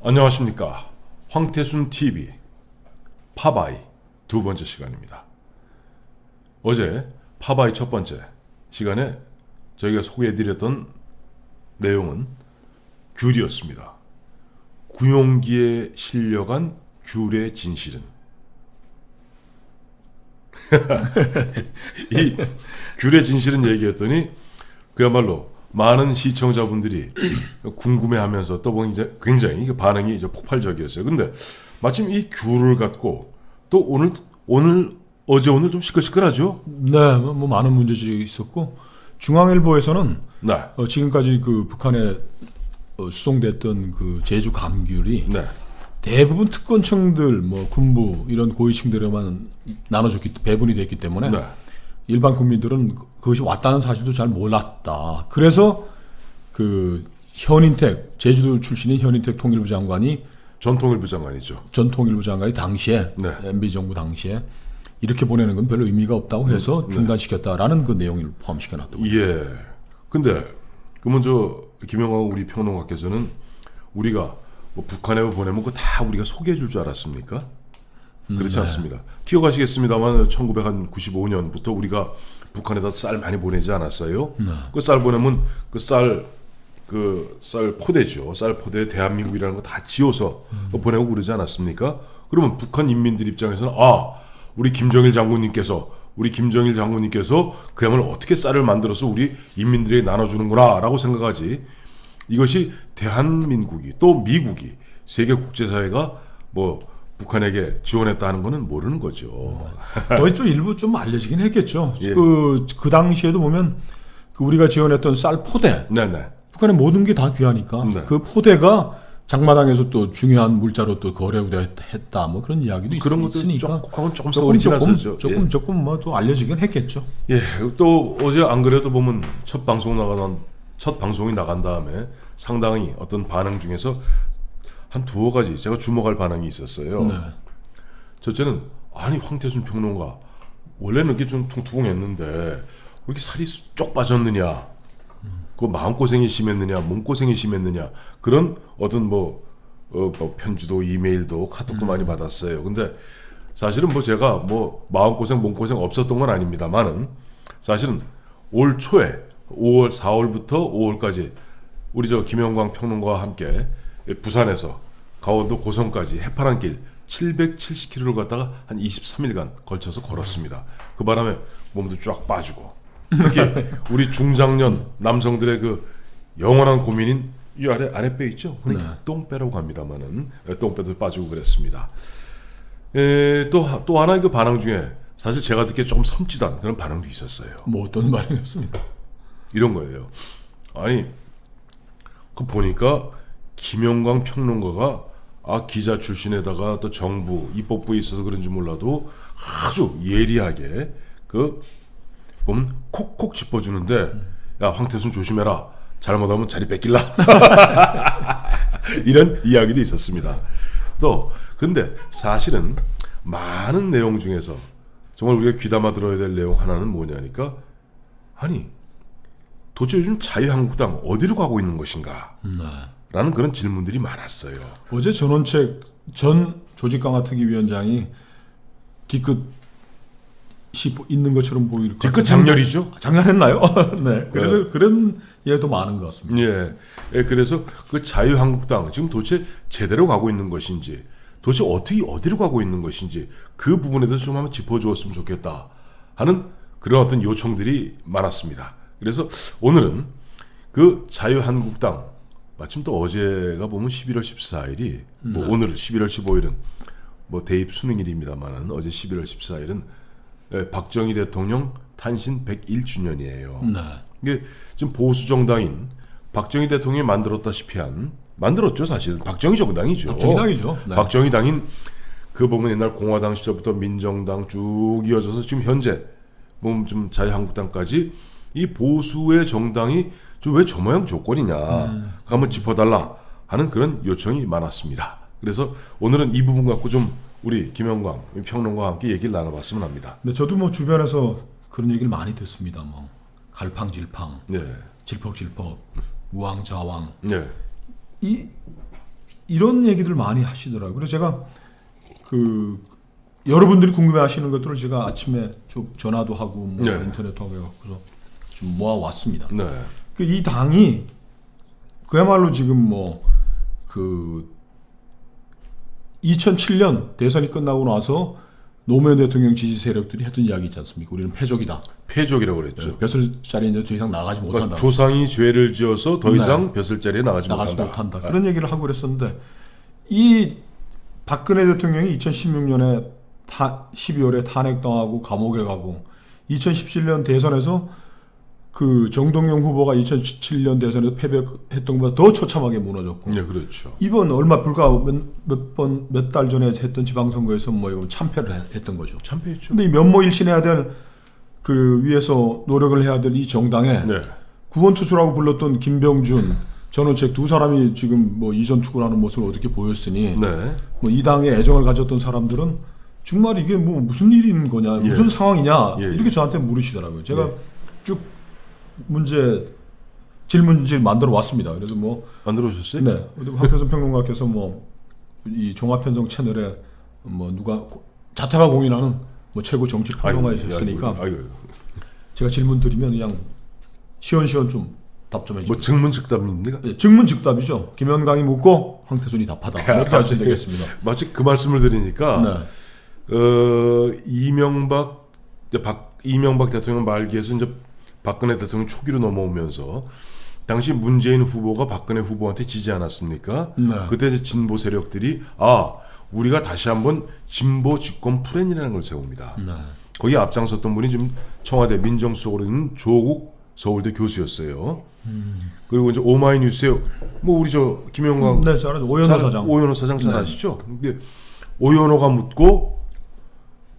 안녕하십니까. 황태순 TV 파바이 두 번째 시간입니다. 어제 파바이 첫 번째 시간에 저희가 소개해드렸던 내용은 귤이었습니다. 구용기에 실려간 귤의 진실은 이 귤의 진실은 얘기했더니 그야말로 많은 시청자분들이 궁금해하면서 또 이제 굉장히 반응이 이제 폭발적이었어요. 근데 마침 이 귤을 갖고 또 어제 오늘 좀 시끌시끌하죠? 네, 뭐 많은 문제들이 있었고 중앙일보에서는 네. 지금까지 그 북한에 수송됐던 그 제주 감귤이 네. 대부분 특권층들, 뭐 군부 이런 고위층들에만 배분이 됐기 때문에 네. 일반 국민들은 그것이 왔다는 사실도 잘 몰랐다. 그래서 그 현인택 제주도 출신인 현인택 통일부 장관이 전 통일부 장관이죠. 전 통일부 장관이 당시에 네. MB 정부 당시에 이렇게 보내는 건 별로 의미가 없다고 해서 중단시켰다라는 그 내용을 포함시켜놨더군요. 예. 근데 그러면 김영광 우리 평론가께서는 우리가 뭐 북한에 보내면 그거 다 우리가 소개해 줄 줄 알았습니까? 그렇지 않습니다. 기억하시겠습니다만 1995년부터 우리가 북한에다 쌀 많이 보내지 않았어요? 그 쌀 보내면 그 쌀 포대죠. 쌀 포대에 대한민국이라는 거 다 지어서 보내고 그러지 않았습니까? 그러면 북한 인민들 입장에서는 우리 김정일 장군님께서 그야말로 어떻게 쌀을 만들어서 우리 인민들에게 나눠주는구나 라고 생각하지, 이것이 대한민국이 또 미국이 세계 국제사회가 뭐 북한에게 지원했다는 거는 모르는 거죠. 거의 좀 일부 좀 알려지긴 했겠죠. 예. 그 당시에도 보면 그 우리가 지원했던 쌀 포대, 네네. 북한의 모든 게 다 귀하니까 네. 그 포대가 장마당에서 또 중요한 물자로 또 거래했다 뭐 그런 이야기도 그런 것도 있으니까 조금 세월이 지났었죠. 조금 뭐 또 알려지긴 했겠죠. 예. 또 어제 안 그래도 보면 첫 방송이 나간 다음에 상당히 어떤 반응 중에서 한 두어 가지 제가 주목할 반응이 있었어요. 네. 첫째는 황태순 평론가 원래는 이렇게 좀 퉁퉁했는데 왜 이렇게 살이 쪽 빠졌느냐, 그 마음고생이 심했느냐, 몸고생이 심했느냐, 그런 어떤 뭐 편지도 이메일도 카톡도 많이 받았어요. 근데 사실은 뭐 제가 뭐 마음고생 몸고생 없었던 건 아닙니다만은 사실은 올 초에 4월부터 5월까지 우리 김영광 평론가와 함께 부산에서 강원도 고성까지 해파란 길 770km를 갔다가 한 23일간 걸쳐서 걸었습니다. 그 바람에 몸도 쫙 빠지고, 특히 우리 중장년 남성들의 그 영원한 고민인 이 아랫배 있죠? 똥배라고 합니다만은 똥배도 빠지고 그랬습니다. 또 하나의 그 반응 중에 사실 제가 듣기에 조금 섬찟한 그런 반응도 있었어요. 뭐 어떤 반응이었습니까? 이런 거예요. 그 보니까 김영광 평론가가 기자 출신에다가 또 정부 입법부에 있어서 그런지 몰라도 아주 예리하게 보면 콕콕 짚어주는데, 야 황태순 조심해라, 잘못하면 자리 뺏길라 이런 이야기도 있었습니다. 근데 사실은 많은 내용 중에서 정말 우리가 귀담아 들어야 될 내용 하나는 뭐냐니까, 도대체 요즘 자유한국당 어디로 가고 있는 것인가? 라는 그런 질문들이 많았어요. 어제 전원책 전 조직강화특위위원장이 뒤끝이 있는 것처럼 보일 것 뒤끝 장렬이죠? 장렬했나요? 네. 그래서 그런 예도 많은 것 같습니다. 예. 그래서 그 자유한국당 지금 도대체 제대로 가고 있는 것인지, 도대체 어디로 가고 있는 것인지 그 부분에 대해서 좀 한번 짚어주었으면 좋겠다 하는 그런 어떤 요청들이 많았습니다. 그래서 오늘은 그 자유한국당, 마침 또 어제가 보면 11월 14일이 뭐 오늘 11월 15일은 뭐 대입 수능일입니다만은 어제 11월 14일은 박정희 대통령 탄신 101주년이에요. 이게 지금 보수 정당인 박정희 대통령이 만들었죠 사실. 박정희 정당이죠. 박정희당이죠. 네. 박정희 당인 그 보면 옛날 공화당 시절부터 민정당 쭉 이어져서 지금 현재 보면 좀 자유한국당까지 이 보수의 정당이 좀 왜 저 모양 조건이냐, 그거 한번 짚어달라 하는 그런 요청이 많았습니다. 그래서 오늘은 이 부분 갖고 좀 우리 김영광 평론가와 함께 얘기를 나눠봤으면 합니다. 네, 저도 뭐 주변에서 그런 얘기를 많이 듣습니다. 뭐 갈팡질팡, 네. 질퍽질퍽, 우왕좌왕. 네. 이 이런 얘기들 많이 하시더라고요. 그래서 제가 그 여러분들이 궁금해하시는 것들을 제가 아침에 쭉 전화도 하고 뭐 네. 인터넷도 하고 해서 좀 모아 왔습니다. 네. 그 이 당이 그야말로 지금 뭐 그 2007년 대선이 끝나고 나서 노무현 대통령 지지 세력들이 했던 이야기 있지 않습니까? 우리는 패족이다. 패족이라고 그랬죠. 벼슬자리에 이제 더 이상 나가지 못한다. 그러니까 조상이 죄를 지어서 더 이상 벼슬자리에 나가지 나가지 못한다. 못한다. 그런 얘기를 하고 그랬었는데 이 박근혜 대통령이 2016년에 12월에 탄핵당하고 감옥에 가고 2017년 대선에서 그 정동영 후보가 2017년 대선에서 패배했던 것보다 더 처참하게 무너졌고 네, 그렇죠. 이번 얼마 불과 몇 달 전에 했던 지방선거에서 뭐 이거 참패를 했던 거죠. 참패했죠. 근데 이 면모일신해야 될 그 위에서 노력을 해야 될 이 정당에 네. 구원투수라고 불렀던 김병준, 전원책 두 사람이 지금 뭐 이전 투구를 하는 모습을 어떻게 보였으니 네. 뭐 이 당에 애정을 가졌던 사람들은 정말 이게 뭐 무슨 일이 있는 거냐, 무슨 상황이냐 예, 이렇게 저한테 물으시더라고요. 제가 쭉 질문지를 만들어 왔습니다. 그래서 뭐 만들어 오셨어요? 네, 황태선 평론가께서 뭐 이 종합편성 채널에 뭐 누가 자타가 공인하는 뭐 최고 정치 평론가이셨으니까 아이고. 제가 질문 드리면 그냥 시원시원 좀 답점해 주세요. 뭐 증문즉답입니까? 네, 증문즉답이죠. 김현강이 묻고 황태순이 답하다. 이렇게 할 수 있겠습니다. 마치 그 말씀을 드리니까 네. 이명박 대통령 말기에서 이제 박근혜 대통령 초기로 넘어오면서 당시 문재인 후보가 박근혜 후보한테 지지 않았습니까? 네. 그때 이제 진보 세력들이 우리가 다시 한번 진보 집권 플랜이라는 걸 세웁니다. 네. 거기 앞장섰던 분이 지금 청와대 민정수석으로 있는 조국 서울대 교수였어요. 그리고 이제 오마이뉴스에 뭐 우리 저 김영광 네, 잘하죠. 오연호 사장. 잘 아시죠? 근데 오연호가 묻고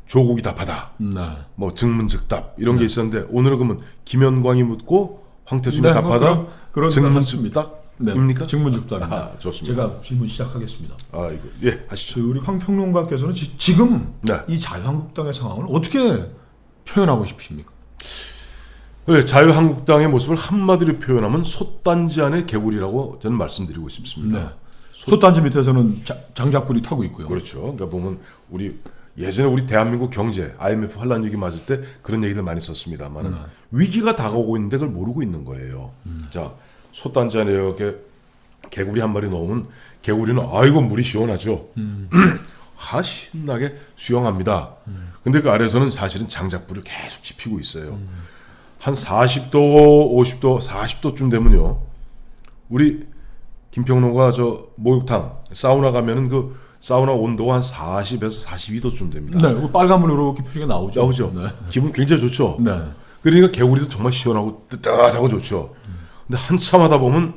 조국이 답하다. 네. 뭐 증문즉답 이런 게 있었는데 오늘은 그러면 김현광이 묻고 황태순이 네, 답하다. 그런 증문즉답입니까? 네, 증문즉답입니다. 아, 좋습니다. 제가 질문 시작하겠습니다. 이거 예 하시죠. 우리 황 평론가께서는 지금 네. 이 자유한국당의 상황을 어떻게 표현하고 싶으십니까? 네, 자유한국당의 모습을 한마디로 표현하면 솥단지 안의 개구리라고 저는 말씀드리고 싶습니다. 네. 솥단지 밑에서는 장작불이 타고 있고요. 그렇죠. 그러니까 보면 예전에 우리 대한민국 경제 IMF 환란 위기 맞을 때 그런 얘기를 많이 썼습니다만은 위기가 다가오고 있는데 그걸 모르고 있는 거예요. 자, 솥단지 안에 이렇게 개구리 한 마리 넣으면 개구리는 아이고 물이 시원하죠. 신나게 수영합니다. 근데 그 아래에서는 사실은 장작불을 계속 지피고 있어요. 한 40도, 50도, 40도쯤 되면요. 우리 김평로가 저 목욕탕 사우나 가면은 그 사우나 온도가 한 40에서 42도쯤 됩니다. 네, 빨간불로 이렇게 표시가 나오죠. 나오죠. 네. 기분 굉장히 좋죠. 네. 그러니까 개구리도 정말 시원하고 뜨뜻하고 좋죠. 근데 한참 하다 보면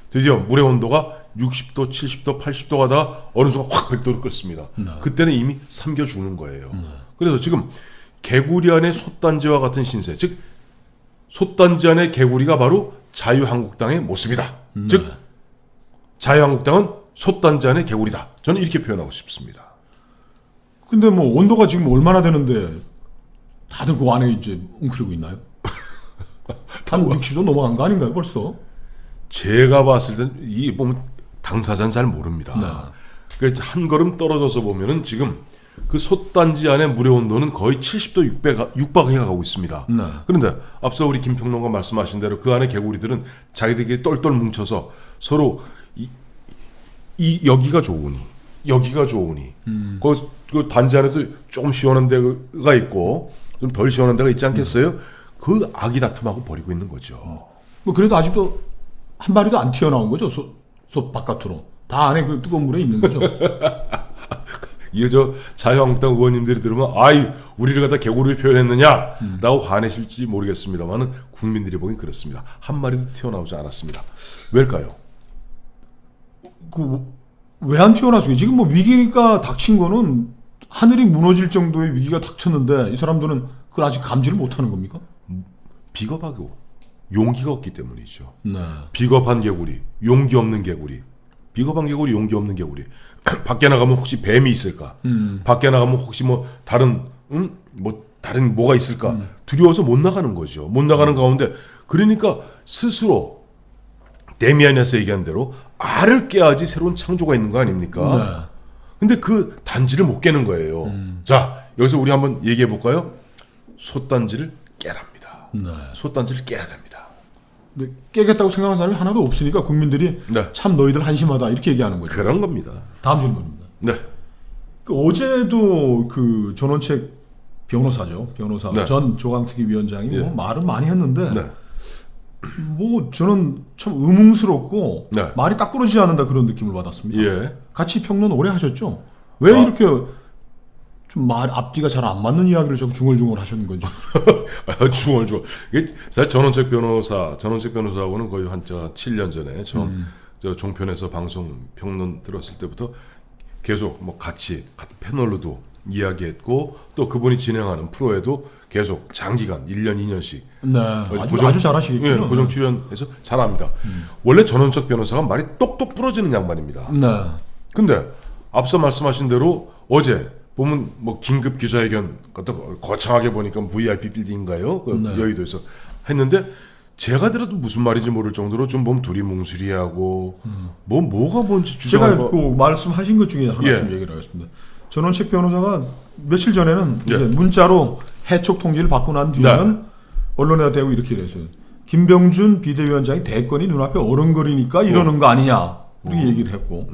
드디어 물의 온도가 60도, 70도, 80도 가다가 어느 순간 확 100도를 끓습니다. 그때는 이미 삼겨 죽는 거예요. 그래서 지금 개구리 안에 솥단지와 같은 신세, 즉 솥단지 안에 개구리가 바로 자유한국당의 모습이다. 즉 자유한국당은 솥단지 안에 개구리다. 저는 이렇게 표현하고 싶습니다. 근데 뭐 온도가 지금 얼마나 되는데 다들 그 안에 이제 웅크리고 있나요? 한 60도 넘어간 거 아닌가요, 벌써? 제가 봤을 땐 이 보면 당사자는 잘 모릅니다. 네. 그 한 걸음 떨어져서 보면은 지금 그 솥단지 안에 물의 온도는 거의 70도 육박해 가고 있습니다. 네. 그런데 앞서 우리 김평론가 말씀하신 대로 그 안에 개구리들은 자기들끼리 똘똘 뭉쳐서 서로 여기가 좋으니 그 단지 안에도 조금 시원한 데가 있고 좀 덜 시원한 데가 있지 않겠어요? 그 아기 다툼하고 벌이고 있는 거죠. 뭐 그래도 아직도 한 마리도 안 튀어나온 거죠, 솥 바깥으로. 다 안에 그 뜨거운 물에 있는 거죠. 이게 저 자유한국당 의원님들이 들으면 우리를 갖다 개구리를 표현했느냐라고 화내실지 모르겠습니다만은 국민들이 보기엔 그렇습니다. 한 마리도 튀어나오지 않았습니다. 왜일까요? 왜 안 튀어나왔어요? 지금 뭐 위기가 닥친 거는 하늘이 무너질 정도의 위기가 닥쳤는데 이 사람들은 그걸 아직 감지를 못하는 겁니까? 비겁하고 용기가 없기 때문이죠. 네. 비겁한 개구리, 용기 없는 개구리. 비겁한 개구리, 용기 없는 개구리. 밖에 나가면 혹시 뱀이 있을까? 밖에 나가면 혹시 뭐 다른 뭐가 있을까? 두려워서 못 나가는 거죠. 못 나가는 가운데 그러니까 스스로 데미안에서 얘기한 대로 알을 깨야지 새로운 창조가 있는 거 아닙니까? 네. 근데 그 단지를 못 깨는 거예요. 자, 여기서 우리 한번 얘기해 볼까요? 솥단지를 깨랍니다. 네. 솥단지를 깨야 됩니다. 근데 깨겠다고 생각하는 사람이 하나도 없으니까 국민들이 네. 참 너희들 한심하다 이렇게 얘기하는 거죠. 그런 겁니다. 다음 질문입니다. 네. 어제도 그 전원책 변호사죠. 변호사 네. 전 조강특위 위원장이 예. 뭐 말은 많이 했는데 네. 뭐 저는 참 의문스럽고 네. 말이 딱 부러지지 않는다 그런 느낌을 받았습니다. 예. 같이 평론 오래 하셨죠? 왜 아. 이렇게 좀 말 앞뒤가 잘 안 맞는 이야기를 자꾸 중얼중얼 하셨는 건지. 중얼중얼. 이게 사실 전원책 변호사하고는 거의 한 7년 전에 저 종편에서 방송 평론 들었을 때부터 계속 뭐 같이 패널로도 이야기했고 또 그분이 진행하는 프로에도 계속 장기간 1년 2년씩 네, 아주 잘하시겠군요. 예, 고정 출연해서 잘합니다. 원래 전원책 변호사가 말이 똑똑 부러지는 양반입니다. 네. 근데 앞서 말씀하신 대로 어제 보면 뭐 긴급 기자회견 거창하게 보니까 VIP 빌딩인가요? 그 네. 여의도에서 했는데 제가 들어도 무슨 말인지 모를 정도로 좀 보면 둘이 뭉술이하고 뭐가 뭔지 제가 주장하고 그 말씀하신 것 중에 하나 예. 좀 얘기를 하겠습니다. 전원책 변호사가 며칠 전에는 예. 이제 문자로 해촉 통지를 받고 난 뒤에는 언론에다 대고 이렇게 이랬어요. 김병준 비대위원장이 대권이 눈앞에 어른거리니까 이러는 거 아니냐 이렇게 얘기를 했고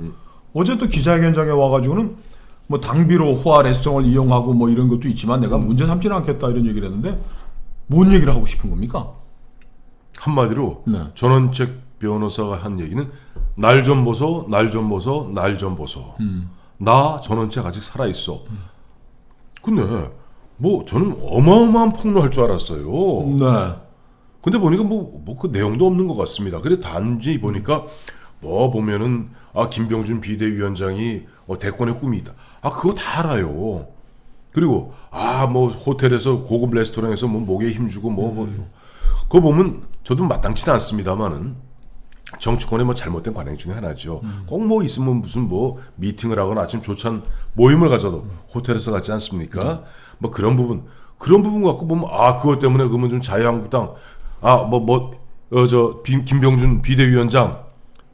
어제 또 기자회견장에 와가지고는 뭐 당비로 호화 레스토랑을 이용하고 뭐 이런 것도 있지만 내가 문제 삼지는 않겠다 이런 얘기를 했는데 뭔 얘기를 하고 싶은 겁니까? 한마디로 네. 전원책 변호사가 한 얘기는 날 좀 보소, 날 좀 보소, 날 좀 보소. 나 전원책 아직 살아 있어. 근데 뭐 저는 어마어마한 폭로할 줄 알았어요. 네. 근데 보니까 뭐 그 내용도 없는 것 같습니다. 그래 단지 보니까 뭐 보면은 김병준 비대위원장이 대권의 꿈이 있다. 그거 다 알아요. 그리고 뭐 호텔에서 고급 레스토랑에서 뭐 목에 힘주고 그거 보면 저도 마땅치는 않습니다만은 정치권의 뭐 잘못된 관행 중에 하나죠. 꼭 뭐 있으면 무슨 뭐 미팅을 하거나 아침 조찬 모임을 가져도 호텔에서 갖지 않습니까? 뭐 그런 부분 갖고 보면 그것 때문에 그러면 좀 자유한국당 김병준 비대위원장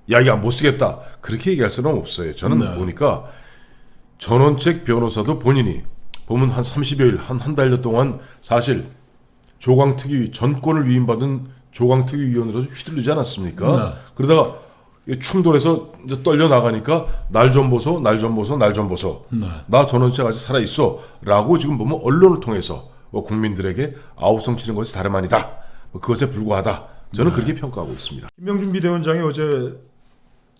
이야기 못 쓰겠다 그렇게 얘기할 수는 없어요. 저는 보니까 전원책 변호사도 본인이 보면 한 30여일 한 달여 동안 사실 조강특위 전권을 위임받은 조강특위 위원으로서 휘둘리지 않았습니까? 네. 그러다가 충돌해서 이제 떨려 나가니까 날 좀 보소. 네. 나 전원책 아직 살아 있어라고 지금 보면 언론을 통해서 국민들에게 아우성 치는 것이 다름 아니다. 그것에 불과하다. 저는 그렇게 평가하고 있습니다. 김병준 비대위원장이 어제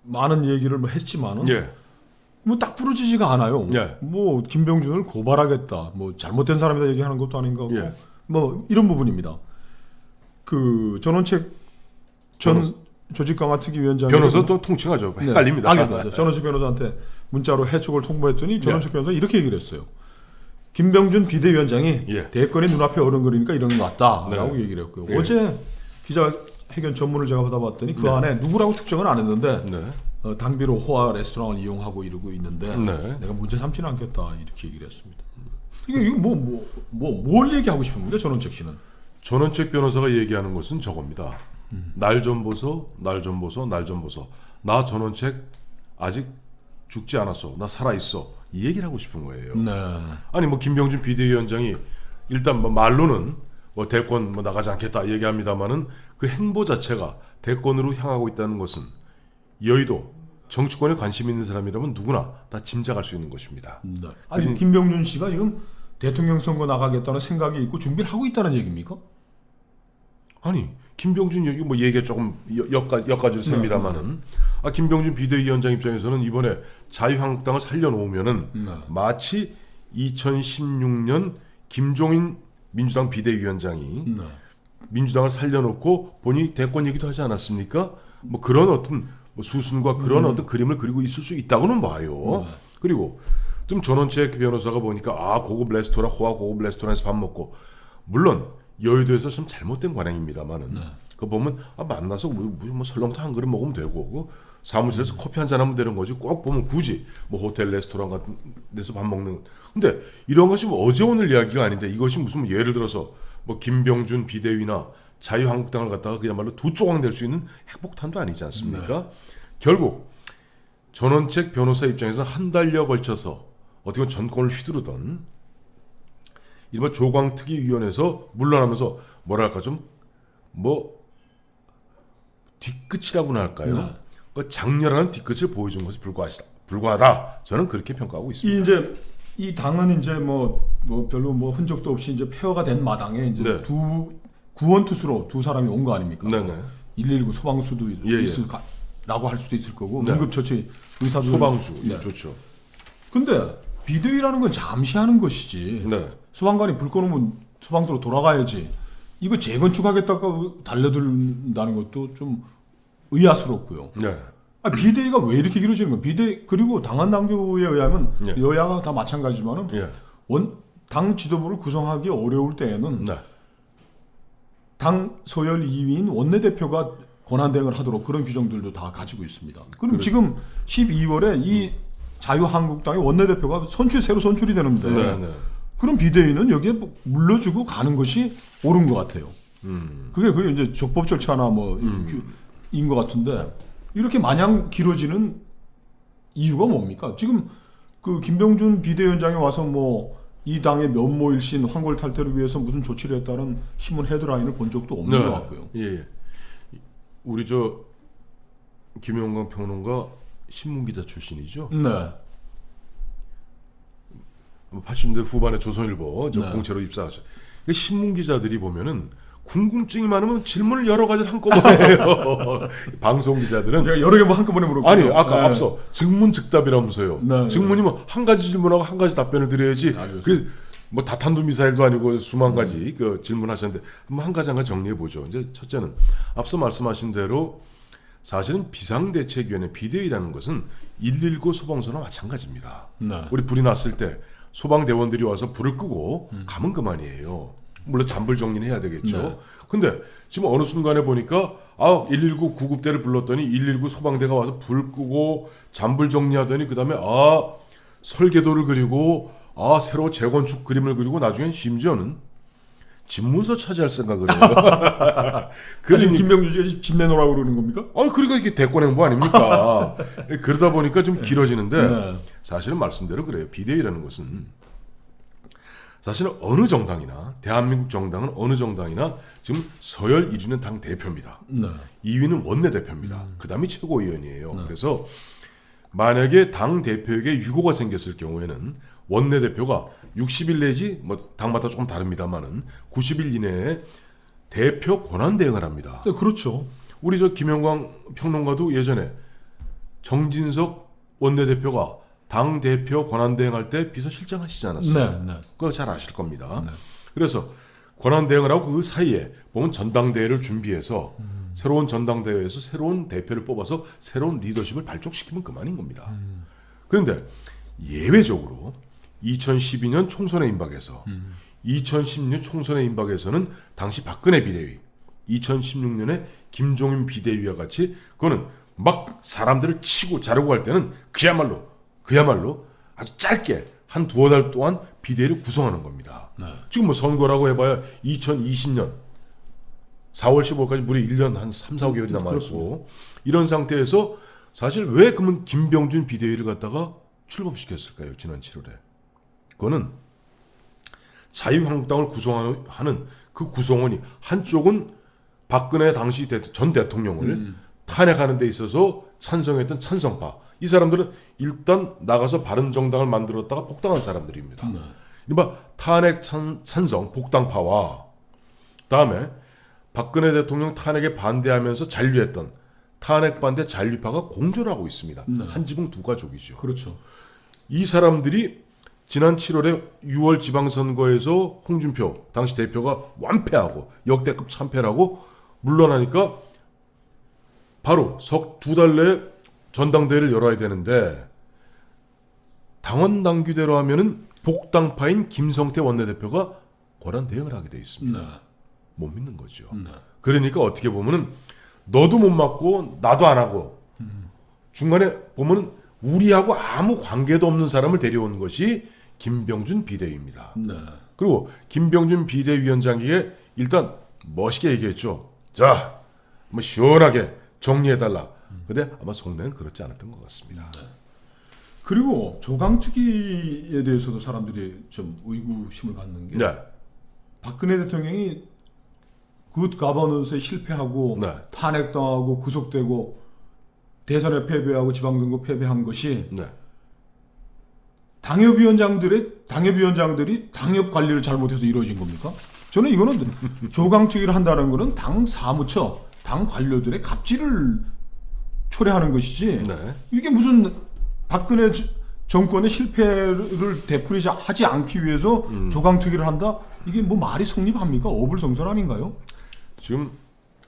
많은 얘기를 뭐 했지만은 예. 뭐 딱 부러지지가 않아요. 예. 뭐 김병준을 고발하겠다. 뭐 잘못된 사람이다 얘기하는 것도 아닌 거고. 예. 뭐 이런 부분입니다. 그 전원책 전 조직강화특위위원장이 변호사 또 통칭하죠. 헷갈립니다. 알겠습니다. 전원책 변호사한테 문자로 해촉을 통보했더니 전원책 변호사 이렇게 얘기를 했어요. 김병준 비대위원장이 예. 대권이 눈앞에 어른거리니까 이러는 것 같다라고 네. 얘기를 했고요. 예. 어제 기자회견 전문을 제가 받아봤더니 그 네. 안에 누구라고 특정은 안 했는데 네. 당비로 호화 레스토랑을 이용하고 이러고 있는데 네. 내가 문제 삼지는 않겠다 이렇게 얘기를 했습니다. 이거 뭘 얘기하고 싶은 겁니까 전원책 씨는? 전원책 변호사가 얘기하는 것은 저겁니다. 날 좀 보소. 나 전원책 아직 죽지 않았어. 나 살아 있어. 이 얘기를 하고 싶은 거예요. 네. 아니 뭐 김병준 비대위원장이 일단 뭐 말로는 뭐 대권 뭐 나가지 않겠다 얘기합니다만은 그 행보 자체가 대권으로 향하고 있다는 것은 여의도 정치권에 관심 있는 사람이라면 누구나 다 짐작할 수 있는 것입니다. 네. 아니 김병준 씨가 지금 대통령 선거 나가겠다는 생각이 있고 준비를 하고 있다는 얘기입니까? 아니 김병준 여기 뭐 얘기가 조금 엿가지로 셉니다만은 김병준 비대위원장 입장에서는 이번에 자유한국당을 살려놓으면은 마치 2016년 김종인 민주당 비대위원장이 민주당을 살려놓고 본인이 대권 얘기도 하지 않았습니까? 뭐 그런 어떤 수순과 그런 어떤 그림을 그리고 있을 수 있다고는 봐요. 그리고 좀 전원책 변호사가 보니까 고급 레스토랑 호화 고급 레스토랑에서 밥 먹고 물론 여의도에서 좀 잘못된 관행입니다만은 그거 보면 만나서 뭐 설렁탕 한 그릇 먹으면 되고 사무실에서 커피 한잔 하면 되는 거지 꼭 보면 굳이 뭐 호텔 레스토랑 같은 데서 밥 먹는 근데 이런 것이 뭐 어제 오늘 이야기가 아닌데 이것이 무슨 예를 들어서 뭐 김병준 비대위나 자유한국당을 갖다가 그야말로 두 조각 낼 수 있는 핵폭탄도 아니지 않습니까? 결국 전원책 변호사 입장에서 한 달여 걸쳐서 어떻게 보면 전권을 휘두르던 이른바 조광특위위원회에서 물러나면서 뭐랄까 좀 뭐 뒤끝이라고나 할까요? 네. 그 장렬한 뒤끝을 보여준 것이 불과하다. 저는 그렇게 평가하고 있습니다. 이제 이 당은 이제 뭐 별로 뭐 흔적도 없이 이제 폐허가 된 마당에 이제 네. 두 구원 투수로 두 사람이 온 거 아닙니까? 네네. 119 소방수도 예. 라고 할 수도 있을 거고 네. 응급처치 의사도 소방수 네. 좋죠. 근데 비대위라는 건 잠시 하는 것이지. 네. 소방관이 불 꺼놓으면 소방서로 돌아가야지. 이거 재건축하겠다고 달려든다는 것도 좀 의아스럽고요. 네. 비대위가 왜 이렇게 길어지는 거야? 비대위 그리고 당헌 당규에 의하면 예. 여야가 다 마찬가지지만은 예. 당 지도부를 구성하기 어려울 때에는 네. 당 서열 2위인 원내대표가 권한대행을 하도록 그런 규정들도 다 가지고 있습니다. 그럼 지금 12월에 이 자유한국당의 원내대표가 새로 선출이 되는데 네. 네. 그럼 비대위는 여기에 물러주고 가는 것이 옳은 것 같아요. 그게 이제 적법 절차나 인 것 같은데 이렇게 마냥 길어지는 이유가 뭡니까? 지금 그 김병준 비대위원장이 와서 뭐 이 당의 면모일신 황골 탈퇴를 위해서 무슨 조치를 했다는 신문 헤드라인을 본 적도 없는 것 같고요. 예. 우리 저 김영광 평론가 신문 기자 출신이죠. 네. 80년대 후반에 조선일보 네. 공채로 입사하셨. 신문 기자들이 보면은 궁금증이 많으면 질문을 여러 가지를 한꺼번에 해요. 방송 기자들은 제가 여러 개 뭐 한꺼번에 물어보고 아니 아까 앞서 증문즉답이라면서요. 네. 증문이면 한 가지 질문하고 한 가지 답변을 드려야지. 그 뭐 다탄두 미사일도 아니고 수만 가지 그 질문하셨는데 한번 한 가지 정리해 보죠. 이제 첫째는 앞서 말씀하신 대로 사실은 비상대책위원회 비대위라는 것은 119 소방서나 마찬가지입니다. 네. 우리 불이 났을 때 소방대원들이 와서 불을 끄고 가면 그만이에요. 물론 잔불 정리는 해야 되겠죠. 네. 근데 지금 어느 순간에 보니까 119 구급대를 불렀더니 119 소방대가 와서 불 끄고 잔불 정리하더니 그다음에 설계도를 그리고 새로 재건축 그림을 그리고 나중엔 심지어는 집문서 차지할 생각을 해요. 그러니까 김병준 씨가 집 내놓으라고 그러는 겁니까? 그러니까 이게 대권 행보 아닙니까? 그러다 보니까 좀 길어지는데 네. 사실은 말씀대로 그래요. 비대위라는 것은 사실은 어느 정당이나 대한민국 정당은 어느 정당이나 지금 서열 1위는 당 대표입니다. 네. 2위는 원내대표입니다. 그 다음이 최고위원이에요. 그래서 만약에 당 대표에게 유고가 생겼을 경우에는 원내대표가 60일 내지 뭐 당마다 조금 다릅니다만은 90일 이내에 대표 권한 대행을 합니다. 네, 그렇죠. 우리 저 김영광 평론가도 예전에 정진석 원내대표가 당 대표 권한 대행할 때 비서실장 하시지 않았어요? 네, 네. 그거 잘 아실 겁니다. 네. 그래서 권한 대행을 하고 그 사이에 보면 전당대회를 준비해서 새로운 전당대회에서 새로운 대표를 뽑아서 새로운 리더십을 발족시키면 그만인 겁니다. 그런데 예외적으로 2012년 총선에 임박해서 2016년 총선에 임박해서는 당시 박근혜 비대위, 2016년에 김종인 비대위와 같이 그거는 막 사람들을 치고 자르고 할 때는 그야말로 아주 짧게 한 두어 달 동안 비대위를 구성하는 겁니다. 네. 지금 뭐 선거라고 해봐야 2020년 4월 15일까지 무려 1년 한 3, 4개월이 남아있고 이런 상태에서 사실 왜 그러면 김병준 비대위를 갖다가 출범시켰을까요? 지난 7월에. 그거는 자유한국당을 구성하는 그 구성원이 한쪽은 박근혜 당시 전 대통령을 탄핵하는 데 있어서 찬성했던 찬성파. 이 사람들은 일단 나가서 바른정당을 만들었다가 복당한 사람들입니다. 이른바 탄핵 찬성 복당파와 다음에 박근혜 대통령 탄핵에 반대하면서 잔류했던 탄핵 반대 잔류파가 공존하고 있습니다. 한 지붕 두 가족이죠. 그렇죠. 이 사람들이 지난 7월에 6월 지방선거에서 홍준표 당시 대표가 완패하고 역대급 참패를 하고 물러나니까 바로 석 두 달 내에 전당대회를 열어야 되는데 당원 당규대로 하면은 복당파인 김성태 원내대표가 권한 대행을 하게 돼 있습니다. 네. 못 믿는 거죠. 네. 그러니까 어떻게 보면은 너도 못 맞고 나도 안 하고 중간에 보면은 우리하고 아무 관계도 없는 사람을 데려온 것이 김병준 비대위입니다. 네. 그리고 김병준 비대위원장에게 일단 멋있게 얘기했죠. 자, 뭐 시원하게 정리해달라. 근데 아마 속내는 그렇지 않았던 것 같습니다. 그리고 조강특위에 대해서도 사람들이 좀 의구심을 갖는 게 네. 박근혜 대통령이 굿 가버넌스에 실패하고 네. 탄핵당하고 구속되고 대선에 패배하고 지방선거 패배한 것이 네. 당협위원장들이 당협 관리를 잘못해서 이루어진 겁니까? 저는 이거는 조강특위를 한다는 것은 당 사무처, 당 관료들의 갑질을 초래하는 것이지 네. 이게 무슨 박근혜 정권의 실패를 되풀이하지 않기 위해서 조강특위를 한다? 이게 뭐 말이 성립합니까? 어불성설 아닌가요? 지금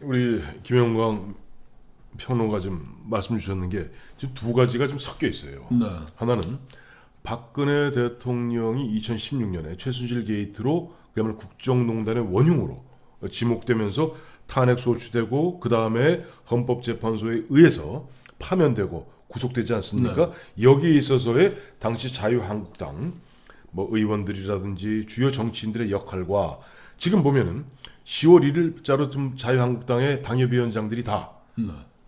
우리 김영광 평론가 좀 말씀 주셨는 게 지금 두 가지가 좀 섞여 있어요. 네. 하나는 박근혜 대통령이 2016년에 최순실 게이트로 그야말로 국정농단의 원흉으로 지목되면서 탄핵 소추되고 그 다음에 헌법재판소에 의해서 파면되고 구속되지 않습니까? 여기에 있어서의 당시 자유한국당 뭐 의원들이라든지 주요 정치인들의 역할과 지금 보면은 10월 1일자로 좀 자유한국당의 당협위원장들이 다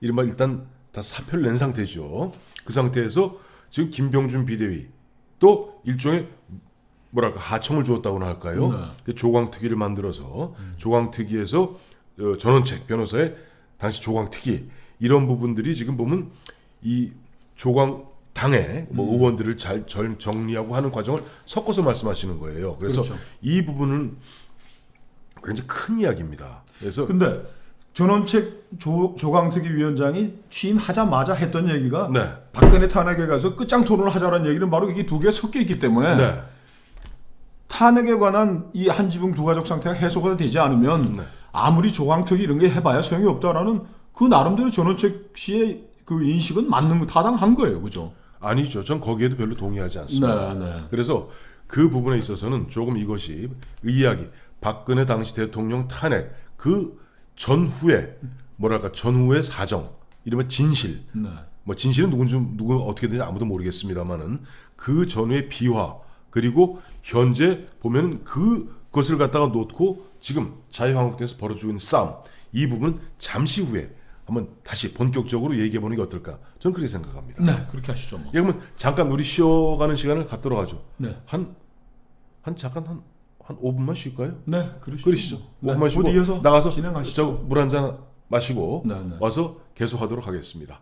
이른바 일단 다 사표를 낸 상태죠. 그 상태에서 지금 김병준 비대위 또 일종의 뭐랄까 하청을 주었다고나 할까요? 조광특위를 만들어서 조광특위에서 전원책 변호사의 당시 조광특위 이런 부분들이 지금 보면 이 조광당의 뭐 의원들을 잘 정리하고 하는 과정을 섞어서 말씀하시는 거예요. 그래서 그렇죠. 이 부분은 굉장히 큰 이야기입니다. 그래서 근데 전원책 조강특위 위원장이 취임하자마자 했던 얘기가 네. 박근혜 탄핵에 가서 끝장 토론을 하자는 얘기는 바로 이게 두 개 섞여 있기 때문에 네. 탄핵에 관한 이 한지붕 두 가족 상태가 해소가 되지 않으면 네. 아무리 조강특위 이런 게 해봐야 소용이 없다라는 그 나름대로 전원책 씨의 그 인식은 맞는 거 타당한 거예요, 그죠? 아니죠. 전 거기에도 별로 동의하지 않습니다. 그래서 그 부분에 있어서는 조금 이것이 이야기 박근혜 당시 대통령 탄핵 그 전후에 뭐랄까 전후의 사정 이러면 진실 뭐 진실은 누구 어떻게 되는지 아무도 모르겠습니다만은 그 전후의 비화 그리고 현재 보면은 그것을 갖다가 놓고 지금 자유한국당에서 벌어지고 있는 싸움 이 부분은 잠시 후에 한번 다시 본격적으로 얘기해 보는 게 어떨까 저는 그렇게 생각합니다. 네, 그렇게 하시죠. 뭐. 그러면 잠깐 우리 쉬어가는 시간을 갖도록 하죠. 네, 한 5분만 쉴까요? 네, 그러시죠. 네, 5분만 쉬고 곧 이어서 나가서 진행하시죠. 물 한 잔 마시고 네, 네. 와서 계속하도록 하겠습니다.